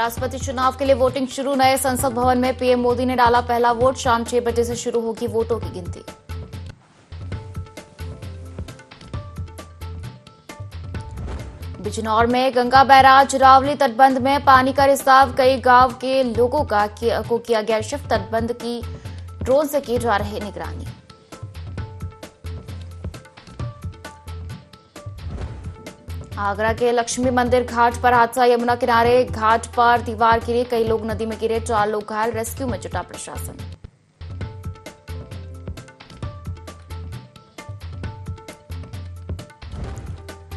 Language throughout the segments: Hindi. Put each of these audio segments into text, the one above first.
राष्ट्रपति चुनाव के लिए वोटिंग शुरू। नए संसद भवन में पीएम मोदी ने डाला पहला वोट। शाम 6 बजे से शुरू होगी वोटों की गिनती। बिजनौर में गंगा बैराज रावली तटबंध में पानी का रिसाव। कई गांव के लोगों को किया गया शिफ्ट। तटबंध की ड्रोन से की जा रही निगरानी। आगरा के लक्ष्मी मंदिर घाट पर हादसा। यमुना किनारे घाट पर दीवार गिरी। कई लोग नदी में गिरे। 4 लोग घायल। रेस्क्यू में जुटा प्रशासन।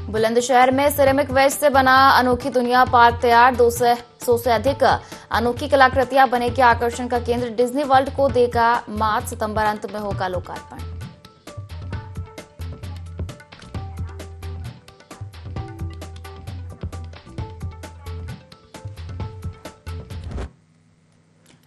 बुलंदशहर में सिरेमिक वेस्ट से बना अनोखी दुनिया पार्क तैयार। 200 से अधिक अनोखी कलाकृतियां बनेगी आकर्षण का केंद्र। डिज्नी वर्ल्ड को देगा मार्च सितंबर अंत में होगा लोकार्पण।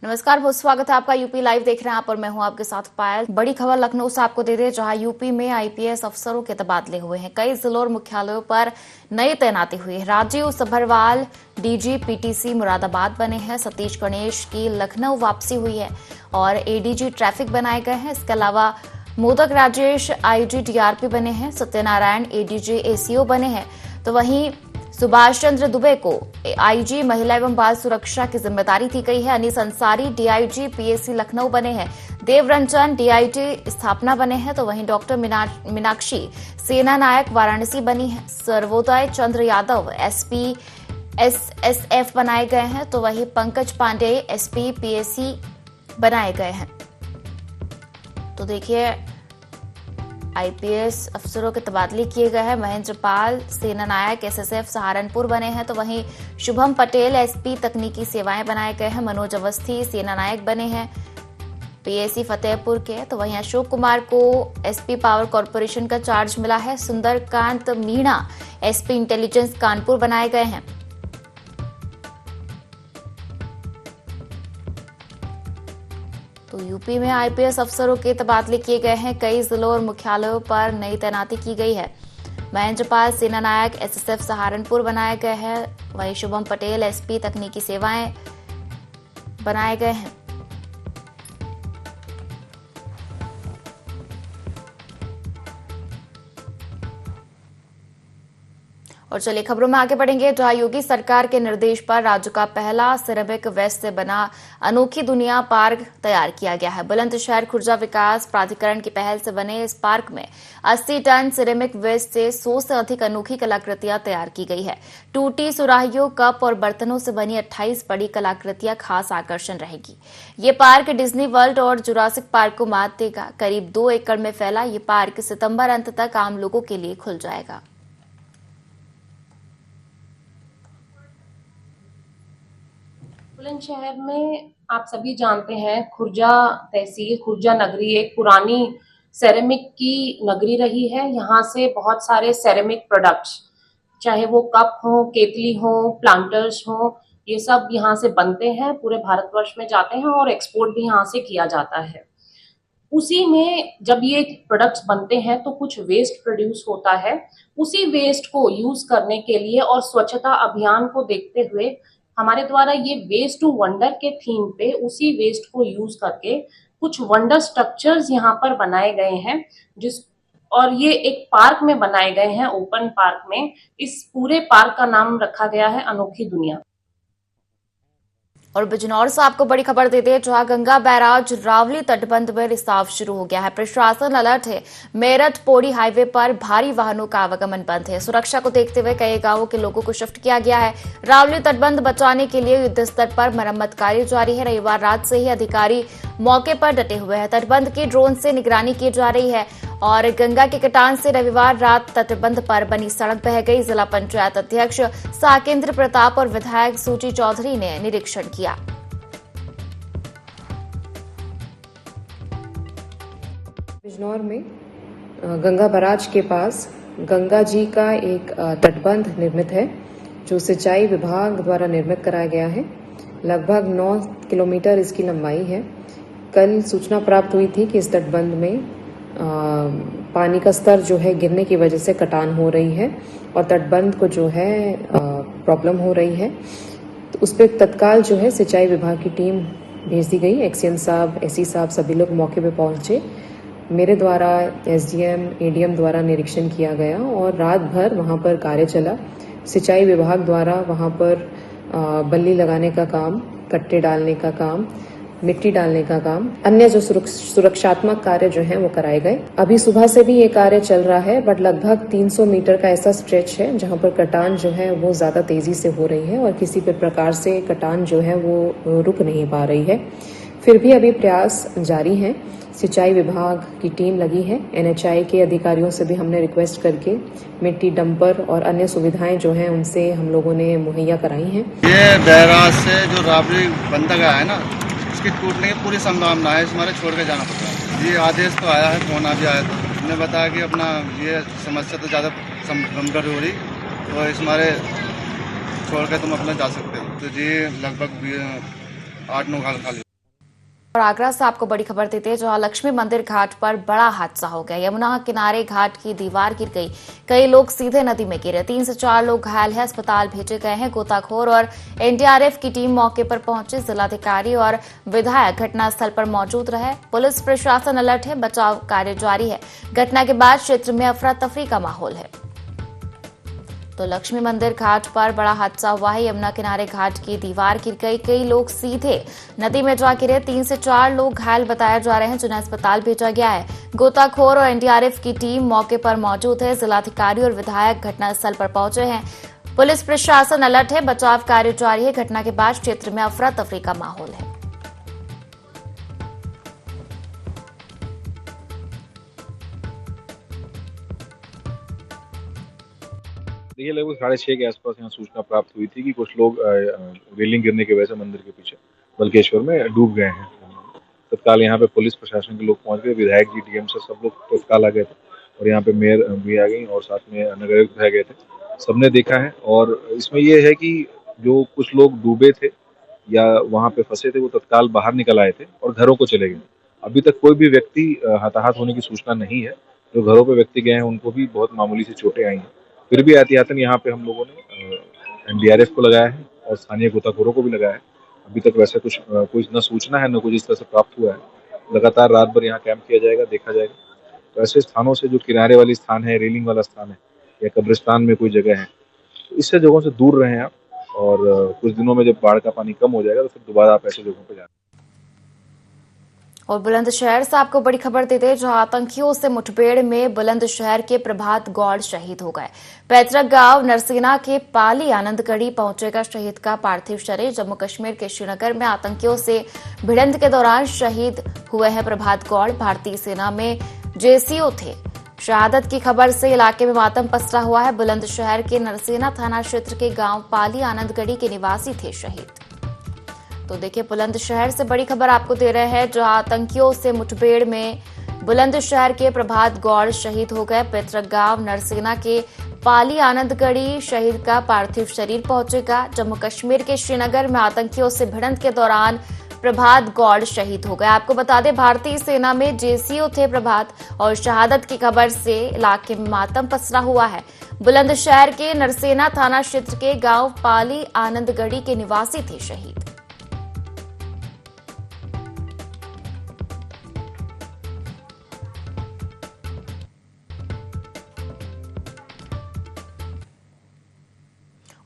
नमस्कार, बहुत स्वागत है आपका। यूपी लाइव देख रहे हैं आप और मैं हूं आपके साथ पायल। बड़ी खबर लखनऊ से आपको दे दें, जहां यूपी में आईपीएस अफसरों के तबादले हुए हैं। कई जिलों और मुख्यालयों पर नई तैनाती हुई है। राजीव सभरवाल डीजी पीटीसी मुरादाबाद बने हैं। सतीश गणेश की लखनऊ वापसी हुई है और एडीजी ट्रैफिक बनाए गए हैं। इसके अलावा मोदक राजेश आईजी डीआरपी बने हैं। सत्यनारायण एडीजी एसीओ बने हैं। तो वहीं सुभाष चंद्र दुबे को आईजी महिला एवं बाल सुरक्षा की जिम्मेदारी दी गई है। अनीस अंसारी डीआईजी पीएससी लखनऊ बने हैं। देवरंजन डीआईजी स्थापना बने हैं। तो वहीं डॉक्टर मीनाक्षी सेना नायक वाराणसी बनी है। सर्वोदय चंद्र यादव एसपी एसएसएफ बनाए गए हैं। तो वहीं पंकज पांडे एसपी पीएससी बनाए गए हैं। तो देखिए, आईपीएस अफसरों के तबादले किए गए हैं। महेंद्र पाल सेना नायक एसएसएफ सहारनपुर बने हैं। तो वहीं शुभम पटेल एसपी तकनीकी सेवाएं बनाए गए हैं। मनोज अवस्थी सेना नायक बने हैं पीएससी फतेहपुर के। तो वहीं अशोक कुमार को एसपी पावर कॉर्पोरेशन का चार्ज मिला है। सुंदरकांत मीणा एसपी इंटेलिजेंस कानपुर बनाए गए हैं। तो यूपी में आईपीएस अफसरों के तबादले किए गए हैं। कई जिलों और मुख्यालयों पर नई तैनाती की गई है। महेंद्र पाल सेना नायक एसएसएफ सहारनपुर बनाए गए हैं। वहीं शुभम पटेल एसपी तकनीकी सेवाएं बनाए गए हैं। और चलिए खबरों में आगे बढ़ेंगे, जहां योगी सरकार के निर्देश पर राज्य का पहला सिरेमिक वेस्ट से बना अनोखी दुनिया पार्क तैयार किया गया है। बुलंदशहर खुर्जा विकास प्राधिकरण की पहल से बने इस पार्क में 80 टन सिरेमिक वेस्ट से 100 से अधिक अनोखी कलाकृतियां तैयार की गई है। टूटी सुराहियों, कप और बर्तनों से बनी 28 बड़ी कलाकृतियां खास आकर्षण रहेगी। ये पार्क डिज्नी वर्ल्ड और जुरासिक पार्क को मात देगा। करीब 2 एकड़ में फैला ये पार्क सितंबर अंत तक आम लोगों के लिए खुल जाएगा। बुलंदशहर में आप सभी जानते हैं, खुर्जा तहसील, खुर्जा नगरी एक पुरानी सेरेमिक की नगरी रही है। यहाँ से बहुत सारे सेरेमिक प्रोडक्ट्स, चाहे वो कप हो, केतली हो, प्लांटर्स हो, ये सब यहाँ से बनते हैं, पूरे भारतवर्ष में जाते हैं और एक्सपोर्ट भी यहाँ से किया जाता है। उसी में जब ये प्रोडक्ट्स बनते हैं तो कुछ वेस्ट प्रोड्यूस होता है। उसी वेस्ट को यूज करने के लिए और स्वच्छता अभियान को देखते हुए हमारे द्वारा ये वेस्ट टू वंडर के थीम पे उसी वेस्ट को यूज करके कुछ वंडर स्ट्रक्चर्स यहाँ पर बनाए गए हैं, और ये एक पार्क में बनाए गए हैं, ओपन पार्क में। इस पूरे पार्क का नाम रखा गया है अनोखी दुनिया। और बिजनौर से आपको बड़ी खबर देते हैं, जहां गंगा बैराज रावली तटबंध में रिसाव शुरू हो गया है। प्रशासन अलर्ट है। मेरठ पौड़ी हाईवे पर भारी वाहनों का आवागमन बंद है। सुरक्षा को देखते हुए कई गांवों के लोगों को शिफ्ट किया गया है। रावली तटबंध बचाने के लिए युद्ध स्तर पर मरम्मत कार्य जारी है। रविवार रात से ही अधिकारी मौके पर डटे हुए हैं। तटबंध की ड्रोन से निगरानी की जा रही है और गंगा के कटान से रविवार रात तटबंध पर बनी सड़क बह गई। जिला पंचायत अध्यक्ष साकेंद्र प्रताप और विधायक सूची चौधरी ने निरीक्षण किया। बिजनौर में गंगा बैराज के पास गंगा जी का एक तटबंध निर्मित है, जो सिंचाई विभाग द्वारा निर्मित कराया गया है। लगभग 9 किलोमीटर इसकी लंबाई है। कल सूचना प्राप्त हुई थी कि इस तटबंध में पानी का स्तर जो है गिरने की वजह से कटान हो रही है और तटबंध को जो है प्रॉब्लम हो रही है। तो उस पर तत्काल जो है सिंचाई विभाग की टीम भेज दी गई। एक्सीएन साहब, एसई साहब सभी लोग मौके पे पहुंचे। मेरे द्वारा एसडीएम, एडीएम द्वारा निरीक्षण किया गया और रात भर वहां पर कार्य चला। सिंचाई विभाग द्वारा वहां पर बल्ली लगाने का काम, कट्टे डालने का काम, मिट्टी डालने का काम, अन्य जो सुरक्षात्मक कार्य जो हैं वो कराए गए। अभी सुबह से भी ये कार्य चल रहा है, बट लगभग 300 मीटर का ऐसा स्ट्रेच है जहां पर कटान जो है वो ज्यादा तेजी से हो रही है और किसी भी प्रकार से कटान जो है वो रुक नहीं पा रही है। फिर भी अभी प्रयास जारी है। सिंचाई विभाग की टीम लगी है। एनएचआई के अधिकारियों से भी हमने रिक्वेस्ट करके मिट्टी डंपर और अन्य सुविधाएं जो हैं उनसे हम लोगों ने मुहैया कराई हैं। ये बैराज से जो राबड़ी बंदा गया है ना, इसकी टूटने की पूरी संभावना है। हमारे छोड़ के जाना पड़ रहा है। ये आदेश तो आया है, फोन अभी आया था, हमने बताया कि अपना ये समस्या तो ज़्यादा गंभीर हो रही, तो इस हमारे छोड़ के तुम अपना जा सकते हो। तो जी लगभग 8-9 घाट खाली। और आगरा से आपको बड़ी खबर देते हैं, जहां लक्ष्मी मंदिर घाट पर बड़ा हादसा हो गया। यमुना किनारे घाट की दीवार गिर गई, कई लोग सीधे नदी में गिरे। 3 से 4 लोग घायल हैं, अस्पताल भेजे गए हैं। गोताखोर और एनडीआरएफ की टीम मौके पर पहुंची। जिलाधिकारी और विधायक घटनास्थल पर मौजूद रहे। पुलिस प्रशासन अलर्ट है, बचाव कार्य जारी है। घटना के बाद क्षेत्र में अफरा तफरी का माहौल है। तो लक्ष्मी मंदिर घाट पर बड़ा हादसा हुआ है। यमुना किनारे घाट की दीवार गिर गई, कई लोग सीधे नदी में जा गिरे। 3 से 4 लोग घायल बताए जा रहे हैं, जिन्हें अस्पताल भेजा गया है। गोताखोर और एनडीआरएफ की टीम मौके पर मौजूद है। जिलाधिकारी और विधायक घटनास्थल पर पहुंचे हैं। पुलिस प्रशासन अलर्ट है, बचाव कार्य जारी है। घटना के बाद क्षेत्र में अफरा तफरी का माहौल है। देखिए, लगभग 6:30 के आसपास यहाँ सूचना प्राप्त हुई थी कि कुछ लोग रेलिंग गिरने की वजह से मंदिर के पीछे बल्केश्वर में डूब गए हैं। तत्काल यहाँ पे पुलिस प्रशासन के लोग पहुंच गए, विधायक जी, डीएम से सब लोग तत्काल आ गए थे और यहाँ पे मेयर भी आ गई और साथ में नगर आयुक्त भी आ गए थे। सबने देखा है और इसमें ये है कि जो कुछ लोग डूबे थे या वहाँ पे फंसे थे वो तत्काल बाहर निकल आए थे और घरों को चले गए। अभी तक कोई भी व्यक्ति हताहत होने की सूचना नहीं है। जो घरों पे व्यक्ति गए हैं उनको भी बहुत मामूली सी चोटें आई हैं। फिर भी एहतियातन यहाँ पे हम लोगों ने एनडीआरएफ को लगाया है और स्थानीय गोताखोरों को भी लगाया है। अभी तक वैसे कुछ कोई न सूचना है न कुछ इस तरह से प्राप्त हुआ है। लगातार रात भर यहाँ कैंप किया जाएगा, देखा जाएगा। तो ऐसे स्थानों से जो किनारे वाली स्थान है, रेलिंग वाला स्थान है या कब्रिस्तान में कोई जगह है, तो इससे जगहों से दूर रहें आप। और कुछ दिनों में जब बाढ़ का पानी कम हो जाएगा तो फिर दोबारा आप ऐसे जगहों पर जाएं। और बुलंदशहर से आपको बड़ी खबर देते हैं, जहां आतंकियों से मुठभेड़ में बुलंदशहर के प्रभात गौड़ शहीद हो गए। पैतृक गांव नरसेना के पाली आनंदगढ़ी पहुंचेगा शहीद का पार्थिव शरीर। जम्मू कश्मीर के श्रीनगर में आतंकियों से भिड़ंत के दौरान शहीद हुए हैं प्रभात गौड़। भारतीय सेना में जेसीओ थे। शहादत की खबर से इलाके में मातम पसरा हुआ है। बुलंदशहर के नरसेना थाना क्षेत्र के गांव पाली आनंदगढ़ी के निवासी थे शहीद। तो देखिए, बुलंदशहर से बड़ी खबर आपको दे रहे हैं, जहां आतंकियों से मुठभेड़ में बुलंदशहर के प्रभात गौड़ शहीद हो गए। पैतृक गांव नरसेना के पाली आनंदगढ़ी शहीद का पार्थिव शरीर पहुंचेगा। जम्मू कश्मीर के श्रीनगर में आतंकियों से भिड़ंत के दौरान प्रभात गौड़ शहीद हो गए। आपको बता दें, भारतीय सेना में जेसीओ थे प्रभात और शहादत की खबर से इलाके में मातम पसरा हुआ है। बुलंदशहर के नरसेना थाना क्षेत्र के गांव पाली आनंदगढ़ी के निवासी थे शहीद।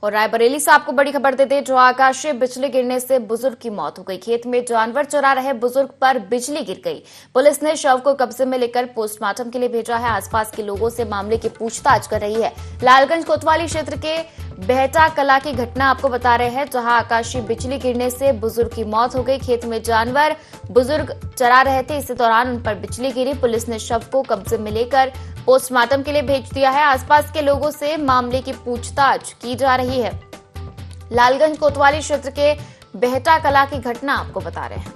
और रायबरेली से आपको बड़ी खबर देते हैं, जो आकाशीय बिजली गिरने से बुजुर्ग की मौत हो गई। खेत में जानवर चरा रहे बुजुर्ग पर बिजली गिर गई। पुलिस ने शव को कब्जे में लेकर पोस्टमार्टम के लिए भेजा है। आसपास के लोगों से मामले की पूछताछ कर रही है। लालगंज कोतवाली क्षेत्र के बेहटा कला की घटना आपको बता रहे हैं, जहां आकाशीय बिजली गिरने से बुजुर्ग की मौत हो गई। खेत में जानवर बुजुर्ग चरा रहे थे, इसी दौरान उन पर बिजली गिरी। पुलिस ने शव को कब्जे में लेकर पोस्टमार्टम के लिए भेज दिया है। आसपास के लोगों से मामले की पूछताछ की जा रही है। लालगंज कोतवाली क्षेत्र के बेहटा कला की घटना आपको बता रहे हैं।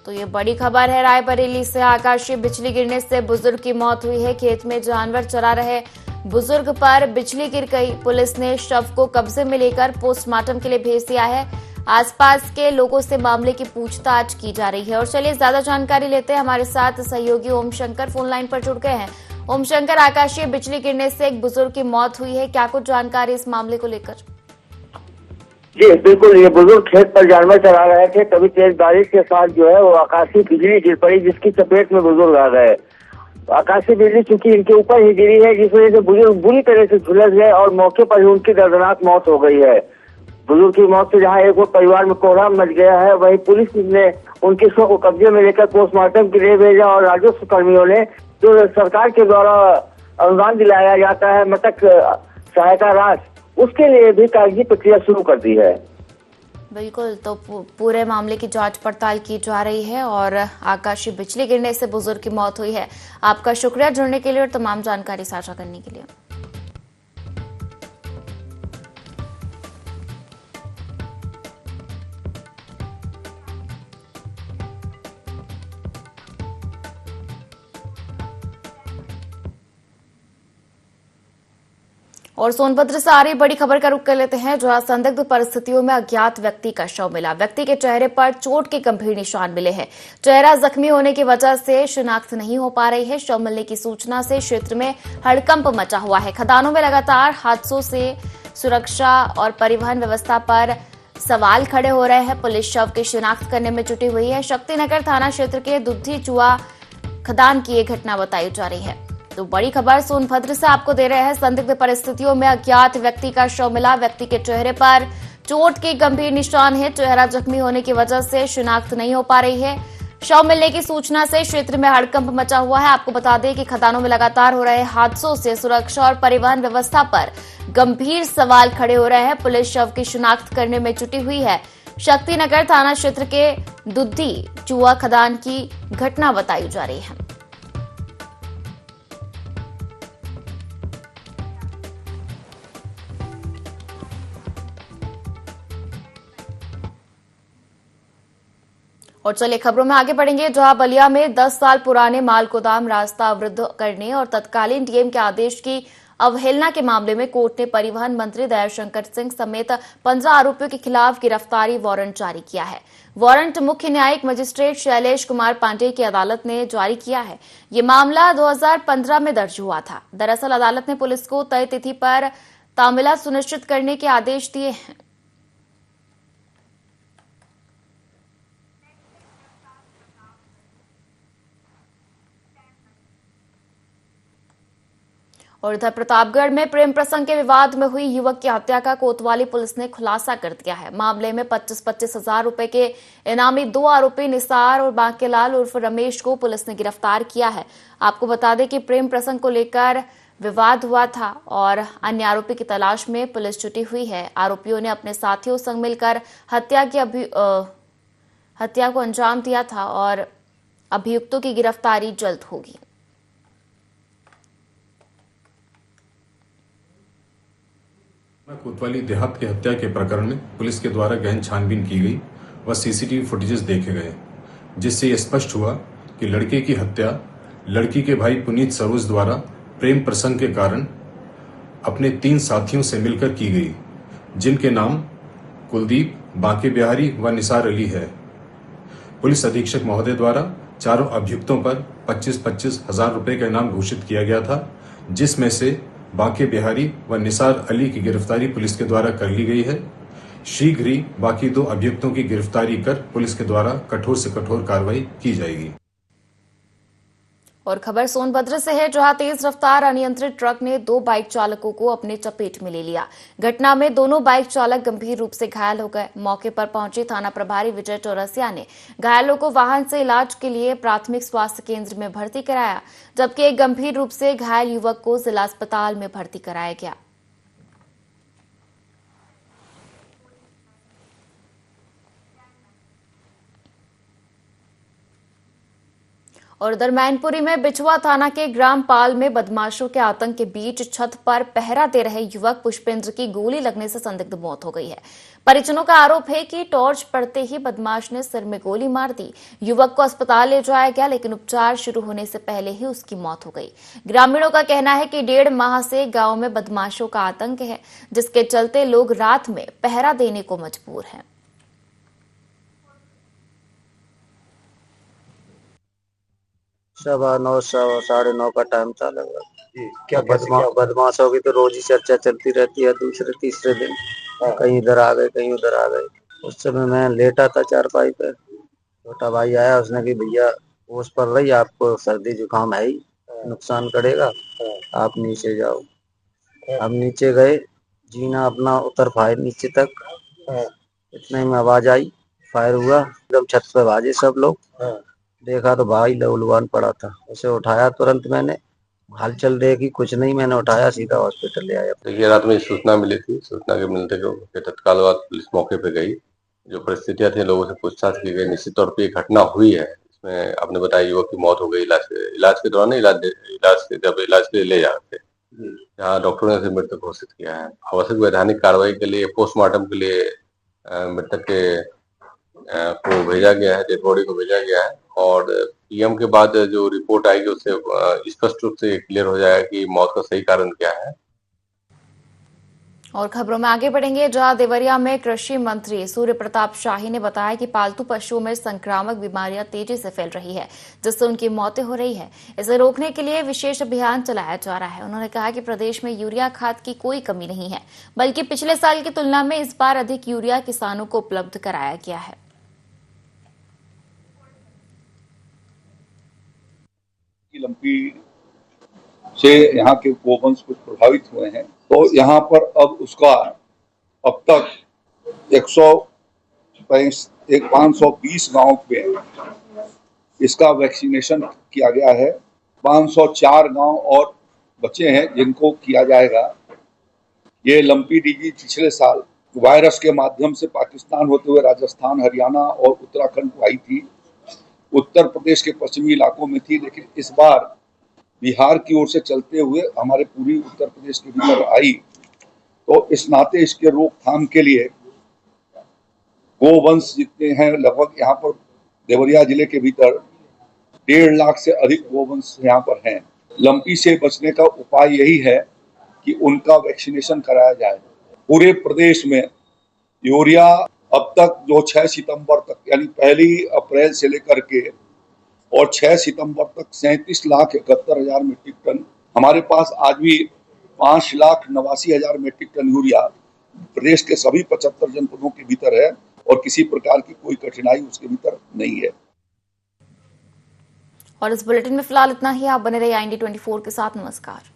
तो ये बड़ी खबर है रायबरेली से। आकाशीय बिजली गिरने से बुजुर्ग की मौत हुई है। खेत में जानवर चरा रहे बुजुर्ग पर बिजली गिर गई। पुलिस ने शव को कब्जे में लेकर पोस्टमार्टम के लिए भेज दिया है। आसपास के लोगों से मामले की पूछताछ की जा रही है। और चलिए ज्यादा जानकारी लेते हैं, हमारे साथ सहयोगी ओम शंकर फोन लाइन पर जुड़ गए हैं। ओम शंकर, आकाशीय बिजली गिरने से एक बुजुर्ग की मौत हुई है, क्या कुछ जानकारी इस मामले को लेकर? जी बिल्कुल, ये बुजुर्ग खेत पर जानवर चरा रहे थे, तभी तेज बारिश के साथ जो है वो आकाशीय बिजली गिर पड़ी, जिसकी चपेट में बुजुर्ग आ गए। आकाशीय बिजली चूंकि इनके ऊपर ही गिरी है, जिस वजह से बुजुर्ग बुरी तरह से झुलस गए और मौके पर ही उनकी दर्दनाक मौत हो गई है। बुजुर्ग की मौत से जहां एक और परिवार में कोहराम मच गया है, वहीं पुलिस ने उनकी शव को कब्जे में लेकर पोस्टमार्टम के लिए भेजा और राजस्व कर्मियों ने जो सरकार के द्वारा अनुदान दिलाया जाता है मृतक सहायता राशि, उसके लिए भी कागजी प्रक्रिया शुरू कर दी है। बिल्कुल, तो पूरे मामले की जांच पड़ताल की जा रही है और आकाशीय बिजली गिरने से बुजुर्ग की मौत हुई है। आपका शुक्रिया जुड़ने के लिए और तमाम जानकारी साझा करने के लिए। और सोनभद्र से आ रही बड़ी खबर का रुख कर लेते हैं, जहां संदिग्ध परिस्थितियों में अज्ञात व्यक्ति का शव मिला। व्यक्ति के चेहरे पर चोट के गंभीर निशान मिले हैं। चेहरा जख्मी होने की वजह से शिनाख्त नहीं हो पा रही है। शव मिलने की सूचना से क्षेत्र में हड़कंप मचा हुआ है। खदानों में लगातार हादसों से सुरक्षा और परिवहन व्यवस्था पर सवाल खड़े हो रहे हैं। पुलिस शव की शिनाख्त करने में जुटी हुई है। शक्तिनगर थाना क्षेत्र के दुद्धि चुआ खदान की ये घटना बताई जा रही है। तो बड़ी खबर सोनभद्र से आपको दे रहे हैं। संदिग्ध परिस्थितियों में अज्ञात व्यक्ति का शव मिला। व्यक्ति के चेहरे पर चोट के गंभीर निशान है। चेहरा जख्मी होने की वजह से शिनाख्त नहीं हो पा रही है। शव मिलने की सूचना से क्षेत्र में हड़कंप मचा हुआ है। आपको बता दें कि खदानों में लगातार हो रहे हादसों से सुरक्षा और परिवहन व्यवस्था पर गंभीर सवाल खड़े हो रहे हैं। पुलिस शव की शिनाख्त करने में जुटी हुई है। शक्तिनगर थाना क्षेत्र के दुद्धि चुआ खदान की घटना बताई जा रही है। और चलिए खबरों में आगे बढ़ेंगे, जहां बलिया में 10 साल पुराने माल गोदाम रास्ता अवरुद्ध करने और तत्कालीन डीएम के आदेश की अवहेलना के मामले में कोर्ट ने परिवहन मंत्री दयाशंकर सिंह समेत 15 आरोपियों के खिलाफ गिरफ्तारी वारंट जारी किया है। वारंट मुख्य न्यायिक मजिस्ट्रेट शैलेश कुमार पांडेय की अदालत ने जारी किया है। ये मामला 2015 में दर्ज हुआ था। दरअसल अदालत ने पुलिस को तय तिथि पर तामीलात सुनिश्चित करने के आदेश दिए हैं। और इधर प्रतापगढ़ में प्रेम प्रसंग के विवाद में हुई युवक की हत्या का कोतवाली पुलिस ने खुलासा कर दिया है। मामले में 25-25 हजार रुपए के इनामी 2 आरोपी निसार और बांकेलाल उर्फ रमेश को पुलिस ने गिरफ्तार किया है। आपको बता दें कि प्रेम प्रसंग को लेकर विवाद हुआ था और अन्य आरोपी की तलाश में पुलिस जुटी हुई है। आरोपियों ने अपने साथियों संग मिलकर हत्या को अंजाम दिया था और अभियुक्तों की गिरफ्तारी जल्द होगी। कोतवाली देहात की हत्या के प्रकरण में पुलिस के द्वारा गहन छानबीन की गई व सीसीटीवी फुटेजेस देखे गए, जिससे यह स्पष्ट हुआ कि लड़के की हत्या लड़की के भाई पुनीत सरोज द्वारा प्रेम प्रसंग के कारण अपने 3 साथियों से मिलकर की गई, जिनके नाम कुलदीप, बांके बिहारी व निसार अली है। पुलिस अधीक्षक महोदय द्वारा चारों अभियुक्तों पर 25-25 हजार रुपए का इनाम घोषित किया गया था, जिसमें से बांके बिहारी व निसार अली की गिरफ्तारी पुलिस के द्वारा कर ली गई है। शीघ्र ही बाकी 2 अभियुक्तों की गिरफ्तारी कर पुलिस के द्वारा कठोर से कठोर कार्रवाई की जाएगी। और खबर सोनभद्र से है, जहां तेज रफ्तार अनियंत्रित ट्रक ने 2 बाइक चालकों को अपने चपेट में ले लिया। घटना में दोनों बाइक चालक गंभीर रूप से घायल हो गए। मौके पर पहुंचे थाना प्रभारी विजय चौरसिया ने घायलों को वाहन से इलाज के लिए प्राथमिक स्वास्थ्य केंद्र में भर्ती कराया, जबकि एक गंभीर रूप से घायल युवक को जिला अस्पताल में भर्ती कराया गया। और उधर मैनपुरी में बिछुआ थाना के ग्राम पाल में बदमाशों के आतंक के बीच छत पर पहरा दे रहे युवक पुष्पेंद्र की गोली लगने से संदिग्ध मौत हो गई है। परिजनों का आरोप है कि टॉर्च पड़ते ही बदमाश ने सिर में गोली मार दी। युवक को अस्पताल ले जाया गया, लेकिन उपचार शुरू होने से पहले ही उसकी मौत हो गई। ग्रामीणों का कहना है कि 1.5 माह से गांव में बदमाशों का आतंक है, जिसके चलते लोग रात में पहरा देने को मजबूर हैं। सवा 9 साढ़े 9 का टाइम था लगभग। क्या बदमाशों की तो रोज ही चर्चा चलती रहती है, दूसरे तीसरे दिन कहीं इधर आ गए कहीं उधर आ गए। उस समय मैं लेटा था चारपाई पे, छोटा भाई आया, उसने कि भैया ओस पड़ रही, आपको सर्दी जुकाम है ही, नुकसान करेगा, आप नीचे जाओ। अब नीचे गए, जीना अपना उतर पाए नीचे तक, इतने में आवाज आई, फायर हुआ, एकदम छत पे भागे सब लोग। देखा तो भाई लहूलुहान पड़ा था, उसे उठाया तुरंत मैंने, हलचल देखी कुछ नहीं, मैंने उठाया सीधा हॉस्पिटल ले आया। देखिए, रात में सूचना मिली थी, सूचना के मिलते के तत्काल बाद पुलिस मौके पे गई। जो परिस्थितियां थी लोगों से पूछताछ की गई। निश्चित तौर पे ये घटना हुई है, इसमें आपने बताया युवक की मौत हो गई इलाज के दौरान, जब इलाज के लिए ले जा रहे थे, जहाँ डॉक्टरों ने इसे मृतक घोषित किया है। आवश्यक वैधानिक कार्रवाई के लिए पोस्टमार्टम के लिए मृतक के को भेजा गया है, डेड बॉडी को भेजा गया है, और पीएम के बाद जो रिपोर्ट आएगी उससे स्पष्ट रूप से क्लियर हो जाएगा कि मौत का सही कारण क्या है। और खबरों में आगे बढ़ेंगे, जहां देवरिया में कृषि मंत्री सूर्य प्रताप शाही ने बताया कि पालतू पशुओं में संक्रामक बीमारियां तेजी से फैल रही है, जिससे उनकी मौतें हो रही है। इसे रोकने के लिए विशेष अभियान चलाया जा रहा है। उन्होंने कहा कि प्रदेश में यूरिया खाद की कोई कमी नहीं है, बल्कि पिछले साल की तुलना में इस बार अधिक यूरिया किसानों को उपलब्ध कराया गया है। लंपी से यहाँ के गोवंश कुछ प्रभावित हुए हैं, तो यहाँ पर अब उसका अब तक 520 गांव पे इसका वैक्सीनेशन किया गया है। 504 गांव और बचे हैं जिनको किया जाएगा। ये लंपी डिजीज पिछले साल वायरस के माध्यम से पाकिस्तान होते हुए राजस्थान, हरियाणा और उत्तराखंड को आई थी। उत्तर प्रदेश के पश्चिमी इलाकों में थी, लेकिन इस बार बिहार की ओर से चलते हुए हमारे पूरी उत्तर प्रदेश के भीतर आई। तो इस नाते इसके रोकथाम के लिए गोवंश जितने हैं, लगभग यहाँ पर देवरिया जिले के भीतर 1.5 लाख से अधिक गोवंश यहाँ पर हैं। लंपी से बचने का उपाय यही है कि उनका वैक्सीनेशन कराया जाए। पूरे प्रदेश में यूरिया अब तक जो 6 सितंबर तक, यानी 1 अप्रैल से लेकर के और 6 सितंबर तक 37,71,000 मीट्रिक टन, हमारे पास आज भी 5,89,000 मीट्रिक टन यूरिया प्रदेश के सभी 75 जनपदों के भीतर है, और किसी प्रकार की कोई कठिनाई उसके भीतर नहीं है। और इस बुलेटिन में फिलहाल इतना ही। आप बने रहिए IND 24 के साथ। नमस्कार।